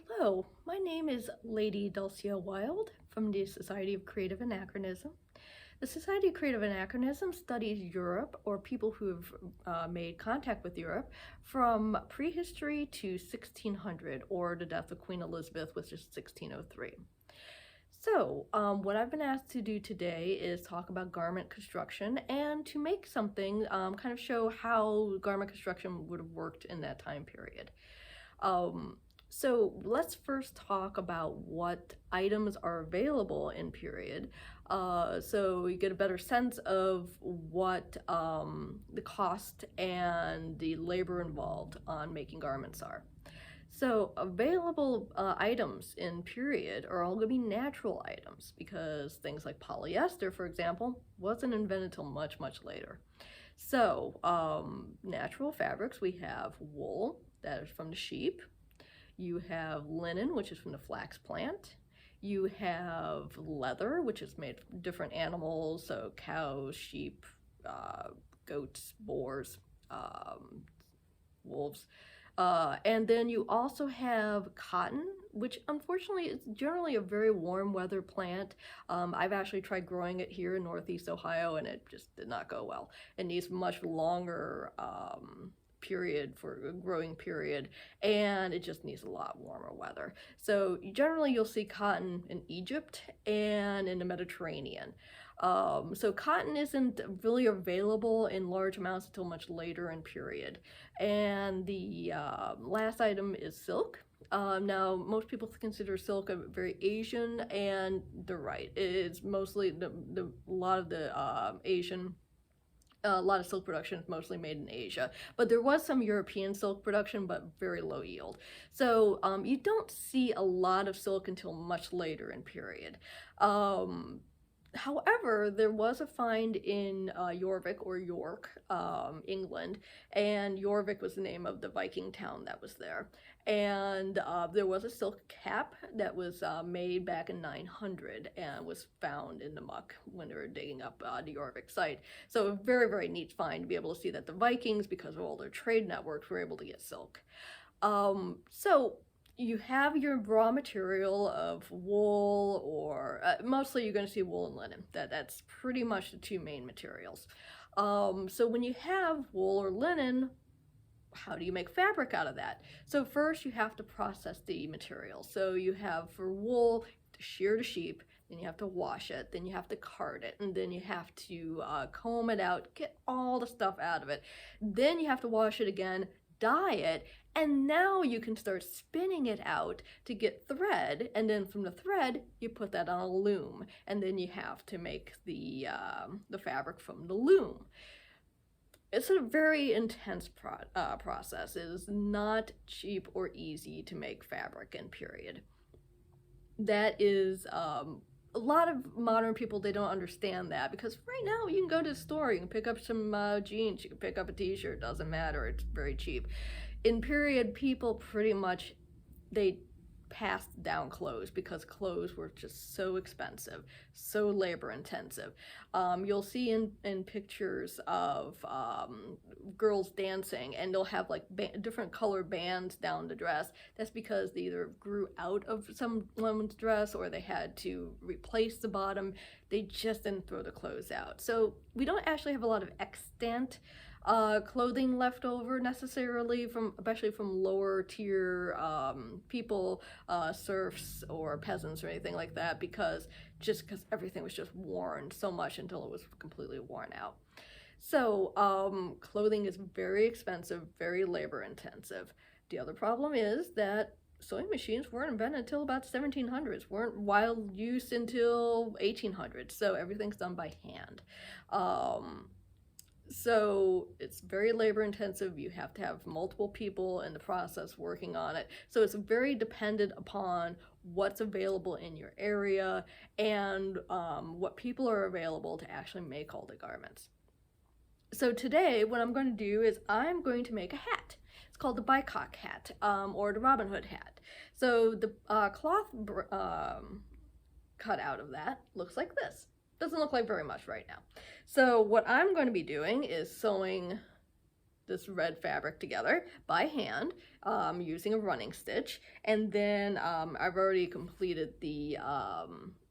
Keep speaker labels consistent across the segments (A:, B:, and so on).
A: Hello, my name is Lady Dulcia Wylde from the Society of Creative Anachronism. The Society of Creative Anachronism studies Europe, or people who have made contact with Europe, from prehistory to 1600, or the death of Queen Elizabeth, which is 1603. So, what I've been asked to do today is talk about garment construction and to make something, kind of show how garment construction would have worked in that time period. Um, so let's first talk about what items are available in period, so you get a better sense of what the cost and the labor involved on making garments are. So available items in period are all going to be natural items because things like polyester, for example, wasn't invented until much, much later. So natural fabrics, we have wool, that is from the sheep. You have linen, which is from the flax plant. You have leather, which is made from different animals, so cows, sheep, goats, boars, wolves. And then you also have cotton, which unfortunately is generally a very warm weather plant. I've actually tried growing it here in Northeast Ohio and it just did not go well. It needs much longer period for a growing period, and it just needs a lot warmer weather. So generally you'll see cotton in Egypt and in the Mediterranean. So cotton isn't really available in large amounts until much later in period. And the last item is silk. Now, most people consider silk a very Asian, and they're right. It's mostly a lot of the Asian. A lot of silk production is mostly made in Asia, but there was some European silk production, but very low yield. So you don't see a lot of silk until much later in period. However, there was a find in Jorvik, or York, England, and Jorvik was the name of the Viking town that was there. And there was a silk cap that was made back in 900 and was found in the muck when they were digging up the Jorvik site. So a very, very neat find to be able to see that the Vikings, because of all their trade networks, were able to get silk. So you have your raw material of wool, or mostly you're going to see wool and linen. That's pretty much the two main materials. So when you have wool or linen, how do you make fabric out of that? So first you have to process the material. So you have, for wool, to shear the sheep, then you have to wash it, then you have to card it, and then you have to comb it out, get all the stuff out of it. Then you have to wash it again, dye it, and now you can start spinning it out to get thread, and then from the thread you put that on a loom, and then you have to make the fabric from the loom. It's a very intense process. It is not cheap or easy to make fabric in period. That is a lot of modern people, they don't understand that, because right now you can go to the store, you can pick up some jeans, you can pick up a t-shirt, doesn't matter, it's very cheap. In period, people pretty much, they passed down clothes because clothes were just so expensive, so labor intensive. You'll see in pictures of girls dancing, and they'll have like different color bands down the dress. That's because they either grew out of some woman's dress or they had to replace the bottom. They just didn't throw the clothes out. So we don't actually have a lot of extant clothing left over necessarily, especially from lower tier people, serfs or peasants or anything like that, because everything was just worn so much until it was completely worn out. So clothing is very expensive, very labor intensive. The other problem is that sewing machines weren't invented until about 1700s, weren't wild use until 1800s, so everything's done by hand. So it's very labor intensive. You have to have multiple people in the process working on it. So it's very dependent upon what's available in your area and what people are available to actually make all the garments. So today what I'm going to do is I'm going to make a hat. It's called the Bicock hat, or the Robin Hood hat. So the cloth cut out of that looks like this. Doesn't look like very much right now. So what I'm going to be doing is sewing this red fabric together by hand using a running stitch, and then I've already completed the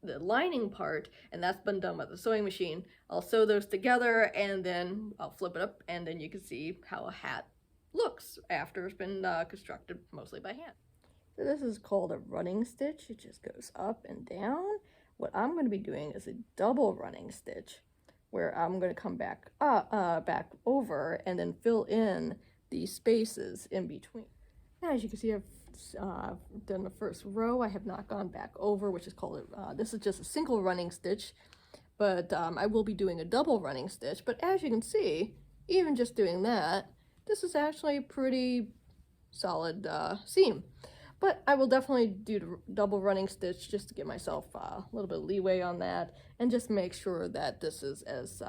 A: lining part, and that's been done with the sewing machine. I'll sew those together and then I'll flip it up, and then you can see how a hat looks after it's been constructed mostly by hand. So this is called a running stitch. It just goes up and down. What I'm going to be doing is a double running stitch, where I'm going to come back back over and then fill in the spaces in between. Now, as you can see, I've done the first row. I have not gone back over, which is called this is just a single running stitch, but I will be doing a double running stitch. But as you can see, even just doing that, this is actually a pretty solid seam. But I will definitely do the double running stitch just to give myself a little bit of leeway on that, and just make sure that this is as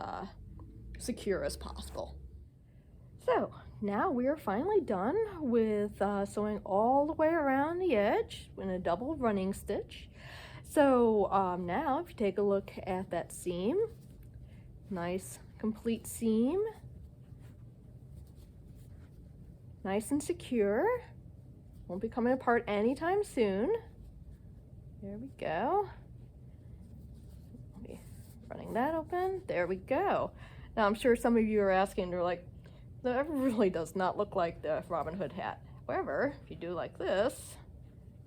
A: secure as possible. So now we are finally done with sewing all the way around the edge in a double running stitch. So now if you take a look at that seam, nice complete seam, nice and secure. Won't be coming apart anytime soon. There we go. I'll be running that open. There we go. Now I'm sure some of you are asking, they're like, that really does not look like the Robin Hood hat. However, if you do like this,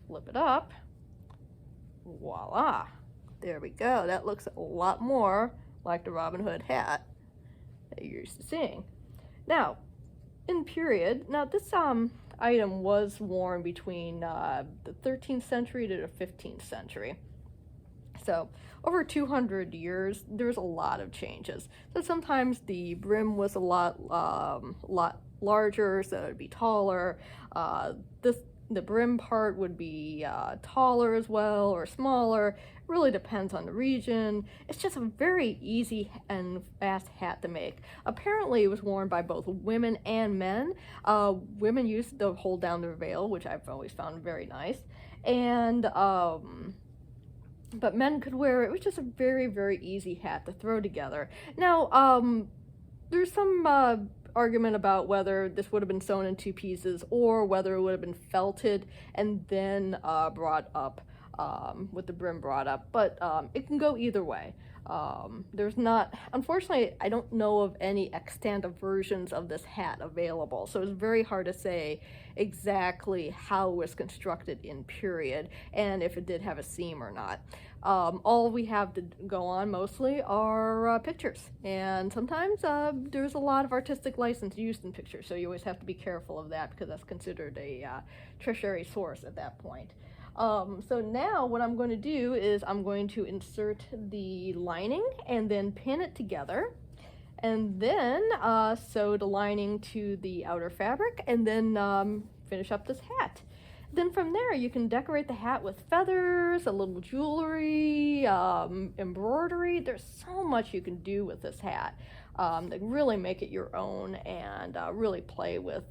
A: flip it up, voila. There we go. That looks a lot more like the Robin Hood hat that you're used to seeing. Now, in period, now this item was worn between the 13th century to the 15th century. So over 200 years, there's a lot of changes. So sometimes the brim was a lot larger, so it'd be taller. The brim part would be taller as well, or smaller. It really depends on the region. It's just a very easy and fast hat to make. Apparently it was worn by both women and men. Women used to hold down their veil, which I've always found very nice. And but men could wear it. It was just a very, very easy hat to throw together. Now, there's some argument about whether this would have been sewn in two pieces or whether it would have been felted and then brought up with the brim brought up, but it can go either way. There's not, unfortunately, I don't know of any extant versions of this hat available, so it's very hard to say exactly how it was constructed in period and if it did have a seam or not. All we have to go on mostly are pictures, and sometimes there's a lot of artistic license used in pictures, so you always have to be careful of that because that's considered a tertiary source at that point. So now what I'm going to do is I'm going to insert the lining and then pin it together, and then sew the lining to the outer fabric, and then finish up this hat. Then from there you can decorate the hat with feathers, a little jewelry, embroidery. There's so much you can do with this hat that really make it your own and really play with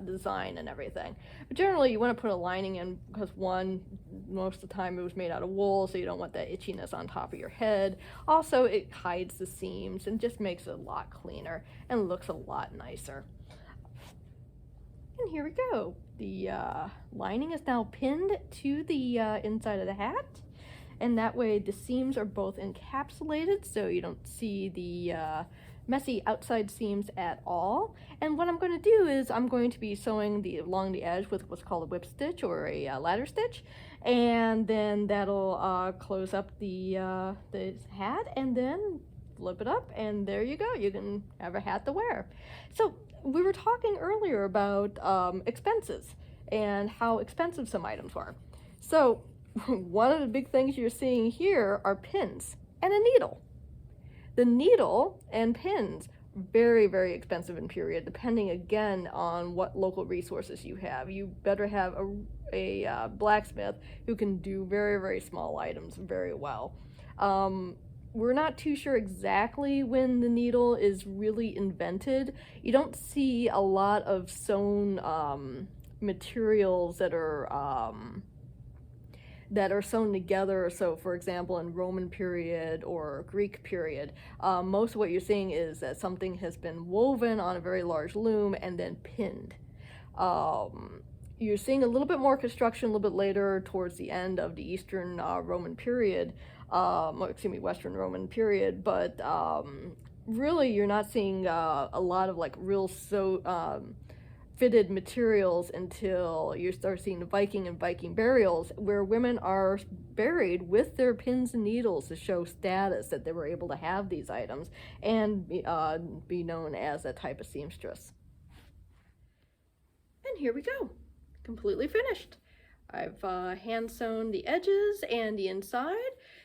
A: design and everything. But generally you want to put a lining in because, one, most of the time it was made out of wool, so you don't want that itchiness on top of your head. Also, it hides the seams and just makes it a lot cleaner and looks a lot nicer. And here we go. The lining is now pinned to the inside of the hat, and that way the seams are both encapsulated so you don't see the messy outside seams at all. And what I'm going to do is I'm going to be sewing along the edge with what's called a whip stitch or a ladder stitch, and then that'll close up the hat, and then flip it up, and there you go. You can have a hat to wear. So we were talking earlier about expenses and how expensive some items were. So one of the big things you're seeing here are pins and a needle. The needle and pins, very, very expensive in period, depending again on what local resources you have. You better have a blacksmith who can do very, very small items very well. We're not too sure exactly when the needle is really invented. You don't see a lot of sewn materials that are that are sewn together. So for example, in Roman period or Greek period, most of what you're seeing is that something has been woven on a very large loom and then pinned. You're seeing a little bit more construction a little bit later towards the end of the Eastern Roman period, Western Roman period, but really you're not seeing a lot of like real fitted materials until you start seeing the Viking and Viking burials, where women are buried with their pins and needles to show status that they were able to have these items and be known as a type of seamstress. And here we go, completely finished. I've hand sewn the edges and the inside,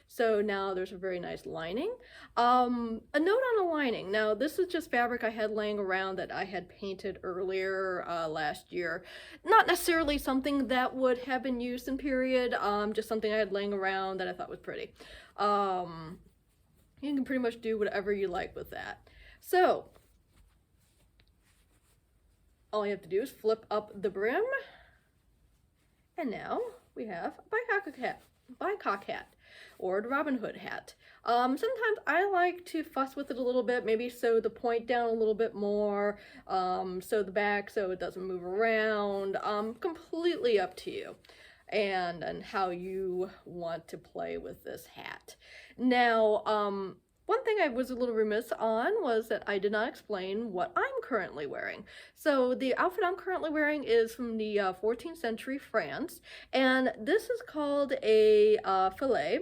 A: so now there's a very nice lining. A note on the lining. Now this is just fabric I had laying around that I had painted earlier last year. Not necessarily something that would have been used in period, just something I had laying around that I thought was pretty. You can pretty much do whatever you like with that. So all you have to do is flip up the brim, and now we have a bicock hat, or the Robin Hood hat. Sometimes I like to fuss with it a little bit, maybe sew the point down a little bit more, sew the back so it doesn't move around. Completely up to you and how you want to play with this hat. Now, one thing I was a little remiss on was that I did not explain what I'm currently wearing. So the outfit I'm currently wearing is from the 14th century France, and this is called a fillet.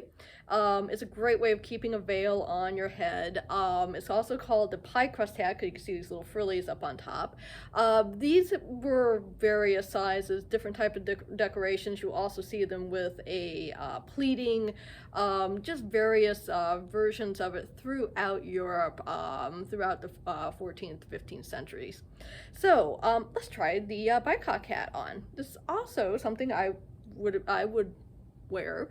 A: It's a great way of keeping a veil on your head. It's also called the pie crust hat because you can see these little frillies up on top. These were various sizes, different type of decorations. You'll also see them with a pleating, just various versions of it throughout Europe, throughout the 14th to 15th centuries. So let's try the bicock hat on. This is also something I would wear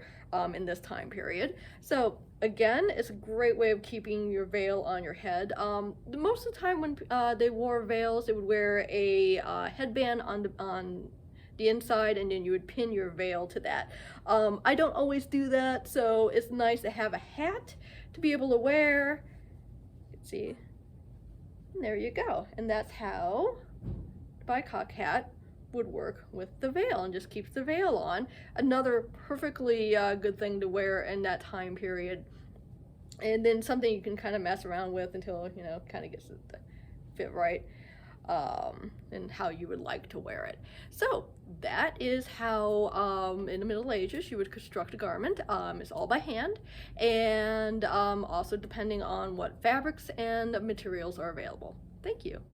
A: in this time period. So again, it's a great way of keeping your veil on your head. Most of the time when they wore veils, they would wear a headband on the inside, and then you would pin your veil to that. I don't always do that, so it's nice to have a hat to be able to wear. You can see, and there you go. And that's how the bicock hat would work with the veil, and just keeps the veil on. Another perfectly good thing to wear in that time period, and then something you can kind of mess around with until, you know, kind of gets it to fit right, and how you would like to wear it. So that is how in the Middle Ages you would construct a garment. It's all by hand, and also depending on what fabrics and materials are available. Thank you.